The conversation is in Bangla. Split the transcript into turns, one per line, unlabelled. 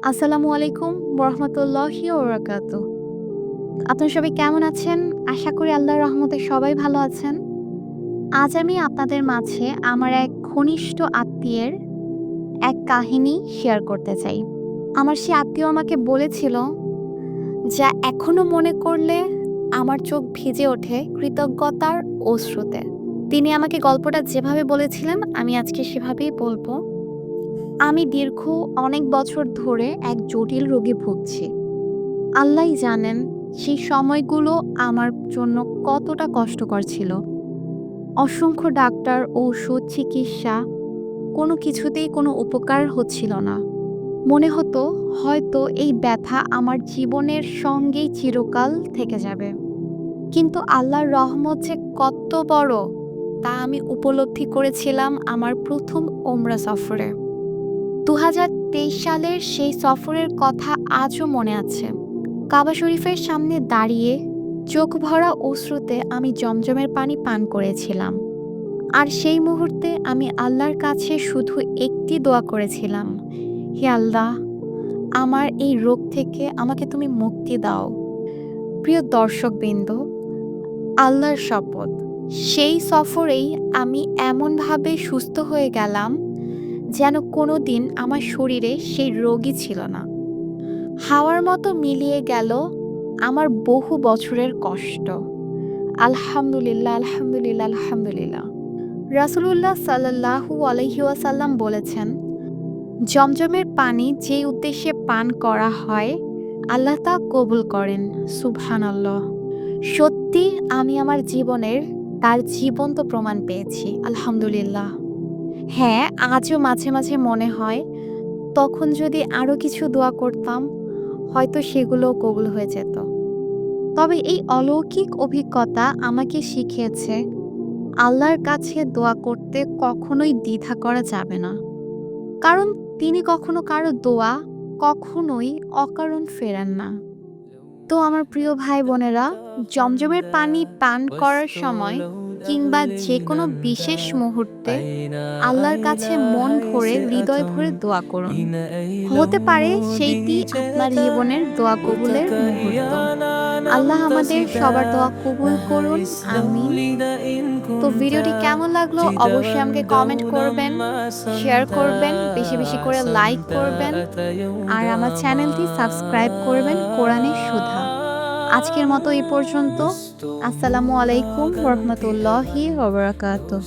আসসালামু আলাইকুম ওরহমতুল্লাহি ওবরাকাতুহ। আপনারা সবাই কেমন আছেন? আশা করি আল্লাহর রহমতে সবাই ভালো আছেন। আজ আমি আপনাদের মাঝে আমার এক ঘনিষ্ঠ আত্মীয়ের এক কাহিনী শেয়ার করতে চাই। আমার সেই আত্মীয় আমাকে বলেছিল, যা এখনো মনে করলে আমার চোখ ভিজে ওঠে কৃতজ্ঞতার অশ্রুতে। তিনি আমাকে গল্পটা যেভাবে বলেছিলেন আমি আজকে সেভাবেই বলবো। আমি দীর্ঘ অনেক বছর ধরে এক জটিল রোগে ভুগছি। আল্লাহই জানেন সেই সময়গুলো আমার জন্য কতটা কষ্টকর ছিল। অসংখ্য ডাক্তার, ঔষধ, চিকিৎসা কোনো কিছুতেই কোনো উপকার হচ্ছিল না। মনে হতো হয়তো এই ব্যথা আমার জীবনের সঙ্গেই চিরকাল থেকে যাবে। কিন্তু আল্লাহর রহমত যে কত বড় তা আমি উপলব্ধি করেছিলাম আমার প্রথম ওমরা সফরে। ২০২৩ সালের সেই সফরের কথা আজও মনে আছে। কাবা শরীফের সামনে দাঁড়িয়ে চোখ ভরা অশ্রুতে আমি জমজমের পানি পান করেছিলাম। আর সেই মুহূর্তে আমি আল্লাহর কাছে শুধু একটি দোয়া করেছিলাম, হে আল্লাহ, আমার এই রোগ থেকে আমাকে তুমি মুক্তি দাও। প্রিয় দর্শকবৃন্দ, আল্লাহর শপথ, সেই সফরেই আমি এমনভাবে সুস্থ হয়ে গেলাম যেন কোনো দিন আমার শরীরে সেই রোগই ছিল না। হাওয়ার মতো মিলিয়ে গেল আমার বহু বছরের কষ্ট। আলহামদুলিল্লাহ, আলহামদুলিল্লাহ, আলহামদুলিল্লাহ। রাসূলুল্লাহ সাল্লাল্লাহু আলাইহি ওয়াসাল্লাম বলেছেন, জমজমের পানি যেই উদ্দেশ্যে পান করা হয় আল্লাহ তা কবুল করেন। সুবহানাল্লাহ। সত্যি আমি আমার জীবনের তার জীবন্ত প্রমাণ পেয়েছি। আলহামদুলিল্লাহ। হ্যাঁ, আজও মাঝে মাঝে মনে হয় তখন যদি আরো কিছু দোয়া করতাম হয়তো সেগুলোও কবুল হয়ে যেত। তবে এই অলৌকিক অভিজ্ঞতা আমাকে শিখিয়েছে আল্লাহর কাছে দোয়া করতে কখনোই দ্বিধা করা যাবে না। কারণ তিনি কখনো কারো দোয়া কখনোই অকারণ ফেরান না। তো আমার প্রিয় ভাই বোনেরা, জমজমের পানি পান করার সময় কিংবা যে কোনো বিশেষ মুহূর্তে আল্লাহর কাছে মন ভরে হৃদয় ভরে দোয়া করুন। হতে পারে সেইটি আপনার জীবনের দোয়া কবুলের মুহূর্ত। আল্লাহ আমাদের সবার দোয়া কবুল করুন, আমিন। তো ভিডিওটি কেমন লাগলো অবশ্যই আমাকে কমেন্ট করবেন, শেয়ার করবেন, বেশি বেশি করে লাইক করবেন, আর আমার চ্যানেলটি সাবস্ক্রাইব করবেন কোরআনের সুধা। আজকের মতো এই পর্যন্ত। আসসালামু আলাইকুম ওরহমতুল্লাহি ওবরাকাতুহ।